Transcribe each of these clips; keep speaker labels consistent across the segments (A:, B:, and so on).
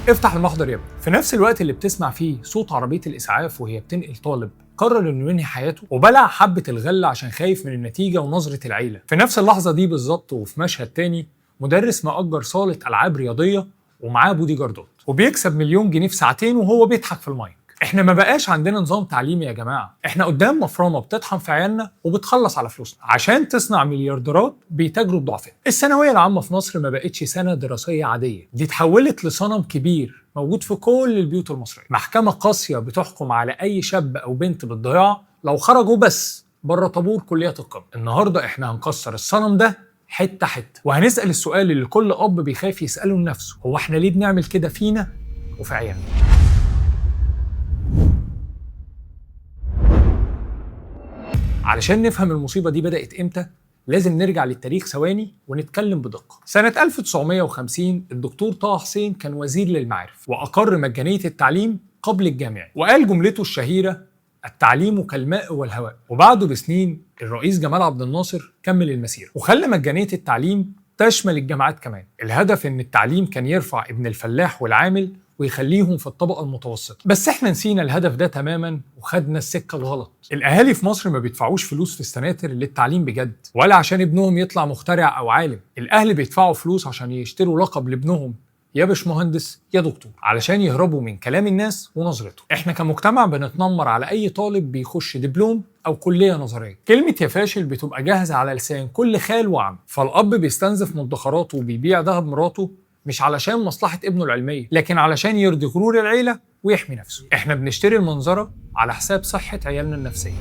A: افتح المحضر يا ابني. في نفس الوقت اللي بتسمع فيه صوت عربية الإسعاف وهي بتنقل طالب قرر انه ينهي حياته وبلع حبة الغلة عشان خايف من النتيجة ونظرة العيلة. في نفس اللحظة دي بالظبط وفي مشهد تاني مدرس مأجر صالة ألعاب رياضية ومعاه بودي جاردات وبيكسب 1,000,000 جنيه في ساعتين وهو بيضحك في المايك. احنا ما بقاش عندنا نظام تعليمي يا جماعة، احنا قدام مفرمة بتطحن في عيالنا وبتخلص على فلوسنا عشان تصنع مليارديرات بيتاجروا الضعفاء. الثانوية العامة في مصر ما بقتش سنة دراسية عادية، دي اتحولت لصنم كبير موجود في كل البيوت المصرية، محكمة قاسية بتحكم على أي شاب أو بنت بالضياع لو خرجوا بس بره طابور كليات القمة. النهاردة احنا هنكسر الصنم ده حتة حتة وهنسأل السؤال اللي كل أب بيخاف يسأله لنفسه، هو احنا ليه بنعمل كده فينا وفي عيالنا؟ علشان نفهم المصيبة دي بدأت إمتى، لازم نرجع للتاريخ ثواني ونتكلم بدقة. سنة 1950 الدكتور طه حسين كان وزير للمعارف وأقر مجانية التعليم قبل الجامعي وقال جملته الشهيرة: التعليم كالماء والهواء. وبعده بسنين الرئيس جمال عبد الناصر كمل المسيرة وخلى مجانية التعليم تشمل الجامعات كمان. الهدف إن التعليم كان يرفع ابن الفلاح والعامل ويخليهم في الطبقة المتوسطة، بس احنا نسينا الهدف ده تماما وخدنا السكة الغلط. الأهالي في مصر ما بيدفعوش فلوس في السناتر للتعليم بجد ولا عشان ابنهم يطلع مخترع أو عالم، الأهل بيدفعوا فلوس عشان يشتروا لقب لابنهم يا باشمهندس يا دكتور علشان يهربوا من كلام الناس ونظرته. احنا كمجتمع بنتنمر على أي طالب بيخش دبلوم أو كلية نظرية، كلمة يا فاشل بتبقى جاهزة على لسان كل خال وعم، فالأب بيستنزف مدخراته وبيبيع ذهب مراته مش علشان مصلحة ابنه العلمية لكن علشان يرضي غرور العيلة ويحمي نفسه. احنا بنشتري المنظرة على حساب صحة عيالنا النفسية.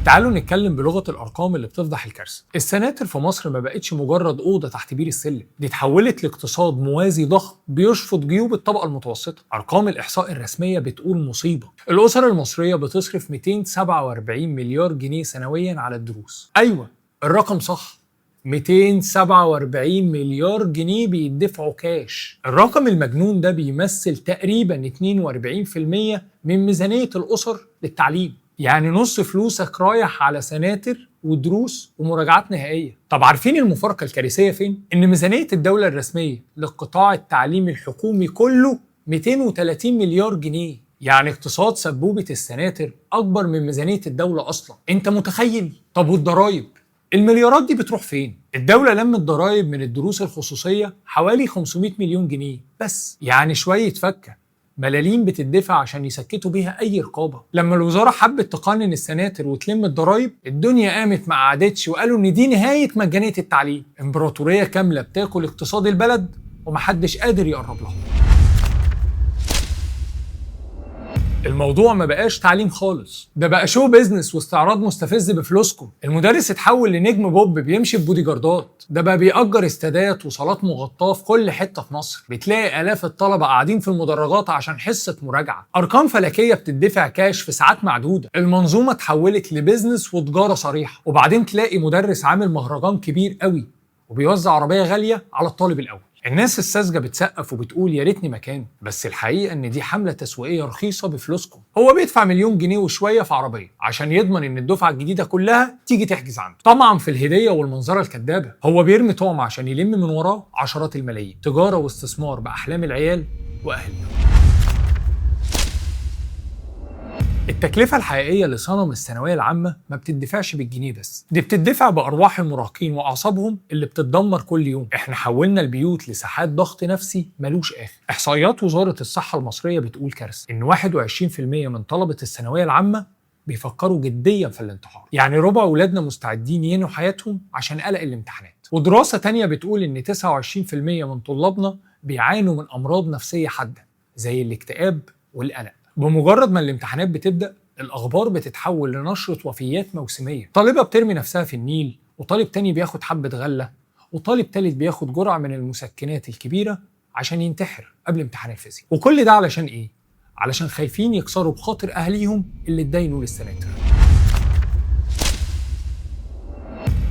A: تعالوا نتكلم بلغة الأرقام اللي بتفضح الكارثة. السناتر في مصر ما بقتش مجرد أوضة تحت بير السلم، دي اتحولت لاقتصاد موازي ضخم بيشفط جيوب الطبقة المتوسطة. أرقام الإحصاء الرسمية بتقول مصيبة، الأسر المصرية بتصرف 247 مليار جنيه سنويا على الدروس. أيوة الرقم صح، 247 مليار جنيه بيدفعوا كاش. الرقم المجنون ده بيمثل تقريبا 42% من ميزانية الأسر للتعليم، يعني نص فلوسك رايح على سناتر ودروس ومراجعات نهائية. طب عارفين المفارقة الكارثية فين؟ إن ميزانية الدولة الرسمية للقطاع التعليمي الحكومي كله 230 مليار جنيه، يعني اقتصاد سبوبة السناتر أكبر من ميزانية الدولة أصلا. أنت متخيل؟ طب والضرايب؟ المليارات دي بتروح فين؟ الدولة لمت ضرايب من الدروس الخصوصية حوالي 500 مليون جنيه بس، يعني شوية فكة ملاليم بتدفع عشان يسكتوا بيها أي رقابة. لما الوزارة حبت تقنن السناتر وتلم الضرايب الدنيا قامت ما قعدتش وقالوا إن دي نهاية مجانية التعليم. إمبراطورية كاملة بتاكل اقتصاد البلد ومحدش قادر يقرب لها. الموضوع ما بقاش تعليم خالص، ده بقى شو بيزنس واستعراض مستفز بفلوسكم. المدرس اتحول لنجم بوب بيمشي ببودي جاردات، ده بقى بيأجر استادات وصالات مغطاة في كل حتة في مصر، بتلاقي آلاف الطلبة قاعدين في المدرجات عشان حصة مراجعة، أرقام فلكية بتدفع كاش في ساعات معدودة. المنظومة اتحولت لبيزنس وتجارة صريحة. وبعدين تلاقي مدرس عامل مهرجان كبير قوي وبيوزع عربية غالية على الطالب الأول. الناس الساذجة بتسقف وبتقول يا ريتني مكانه، بس الحقيقة ان دي حملة تسويقية رخيصة بفلوسكم. هو بيدفع 1,000,000 جنيه وشوية في عربية عشان يضمن ان الدفعة الجديدة كلها تيجي تحجز عنده، طبعا في الهدية والمنظرة الكدابة. هو بيرمي طعم عشان يلم من وراه عشرات الملايين، تجارة واستثمار بأحلام العيال وأهلنا. التكلفة الحقيقية لصنم الثانوية العامة ما بتدفعش بالجنيه بس، دي بتدفع بأرواح المراهقين وأعصابهم اللي بتتدمر كل يوم. احنا حولنا البيوت لساحات ضغط نفسي ملوش آخر. إحصائيات وزارة الصحة المصرية بتقول كارثة، إن 21% من طلبة الثانوية العامة بيفكروا جديا في الانتحار، يعني ربع أولادنا مستعدين ينهوا حياتهم عشان قلق الامتحانات. ودراسة تانية بتقول إن 29% من طلابنا بيعانوا من أمراض نفسية حادة زي الاكتئاب والقلق. بمجرد ما الامتحانات بتبدأ الأخبار بتتحول لنشرة وفيات موسمية، طالبة بترمي نفسها في النيل، وطالب تاني بياخد حبة غلة، وطالب تالت بياخد جرعة من المسكنات الكبيرة عشان ينتحر قبل امتحان الفيزياء. وكل ده علشان إيه؟ علشان خايفين يكسروا بخاطر أهليهم اللي اتداينوا للسناتر.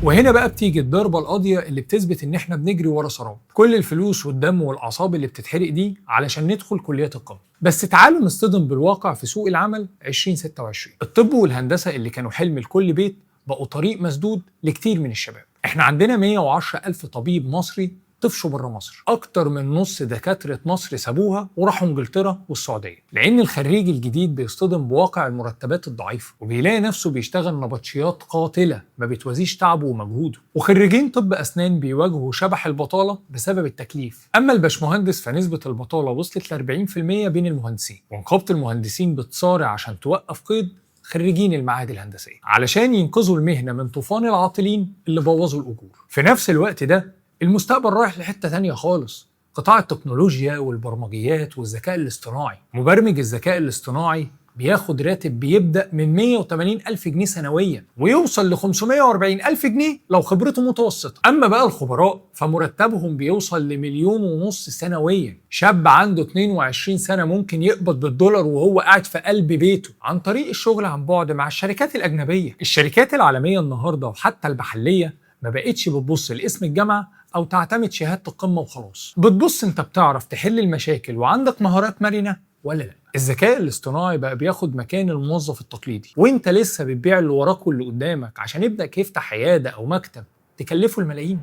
A: وهنا بقى بتيجي الضربة القاضية اللي بتثبت إن إحنا بنجري ورا سراب، كل الفلوس والدم والأعصاب اللي بتتحرق دي علشان ندخل كليات القمة. بس تعالوا نصطدم بالواقع في سوق العمل 2026. الطب والهندسة اللي كانوا حلم لكل بيت بقوا طريق مسدود لكتير من الشباب. إحنا عندنا 110,000 طبيب مصري طفشوا بره مصر. اكتر من نص دكاتره مصر سابوها وراحوا انجلترا والسعوديه، لان الخريج الجديد بيصطدم بواقع المرتبات الضعيفه وبيلاقي نفسه بيشتغل نبطشيات قاتله ما بتوازيش تعبه ومجهوده. وخريجين طب اسنان بيواجهوا شبح البطاله بسبب التكليف. اما الباشمهندس فنسبه البطاله وصلت ل 40% بين المهندسين، ونقابه المهندسين بتصارع عشان توقف قيد خريجين المعاهد الهندسيه علشان ينقذوا المهنه من طوفان العاطلين اللي بوظوا الاجور. في نفس الوقت ده المستقبل رايح لحته تانية خالص، قطاع التكنولوجيا والبرمجيات والذكاء الاصطناعي. مبرمج الذكاء الاصطناعي بياخد راتب بيبدأ من 180 ألف جنيه سنويا ويوصل ل 540 ألف جنيه لو خبرته متوسطة. أما بقى الخبراء فمرتبهم بيوصل ل1.5 مليون سنويا. شاب عنده 22 سنة ممكن يقبض بالدولار وهو قاعد في قلب بيته عن طريق الشغل عن بعد مع الشركات الأجنبية. الشركات العالمية النهاردة وحتى المحلية ما بقتش بتبص لاسم الجامعة أو تعتمد شهادة القمة وخلاص، بتبص أنت بتعرف تحل المشاكل وعندك مهارات مرنة ولا لا. الذكاء الاصطناعي بقى بياخد مكان الموظف التقليدي، وانت لسه بتبيع اللي وراك واللي قدامك عشان ابنك يفتح عيادة أو مكتب تكلفه الملايين.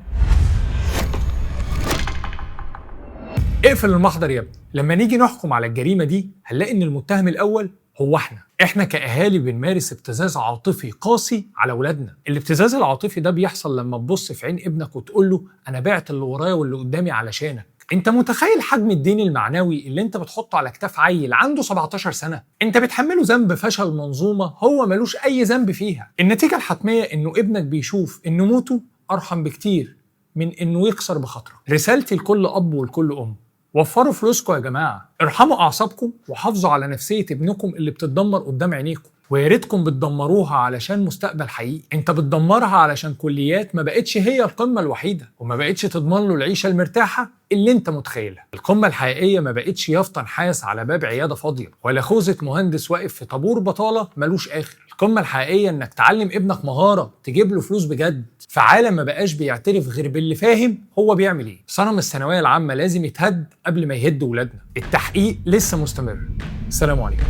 A: اقفل المحضر يا ابني. لما نيجي نحكم على الجريمة دي هنلاقي إن المتهم الأول هو احنا كأهالي بنمارس ابتزاز عاطفي قاسي على أولادنا. الابتزاز العاطفي ده بيحصل لما تبص في عين ابنك وتقول له أنا بعت اللي ورايا واللي قدامي علشانك. انت متخيل حجم الدين المعنوي اللي انت بتحطه على كتاف عيل عنده 17 سنة؟ انت بتحمله ذنب فشل منظومة هو ملوش اي ذنب فيها. النتيجة الحتمية انه ابنك بيشوف ان موته ارحم بكتير من انه يخسر بخاطره. رسالتي لكل اب ولكل ام، وفروا فلوسكم يا جماعة، ارحموا اعصابكم وحافظوا على نفسية ابنكم اللي بتتدمر قدام عينيكم. ويا ريتكم بتدمروها علشان مستقبل حقيقي، انت بتدمرها علشان كليات ما بقتش هي القمة الوحيدة وما بقتش تضمن له العيشة المرتاحة اللي انت متخيلها. القمة الحقيقية ما بقتش يافطة نحاس على باب عيادة فاضية ولا خوذة مهندس واقف في طابور بطالة ملوش آخر. القمة الحقيقية انك تعلم ابنك مهارة تجيب له فلوس بجد في عالم ما بقاش بيعترف غير باللي فاهم هو بيعمل ايه. صنم الثانوية العامة لازم يتهد قبل ما يهد ولادنا. التحقيق لسه مستمر. السلام عليكم.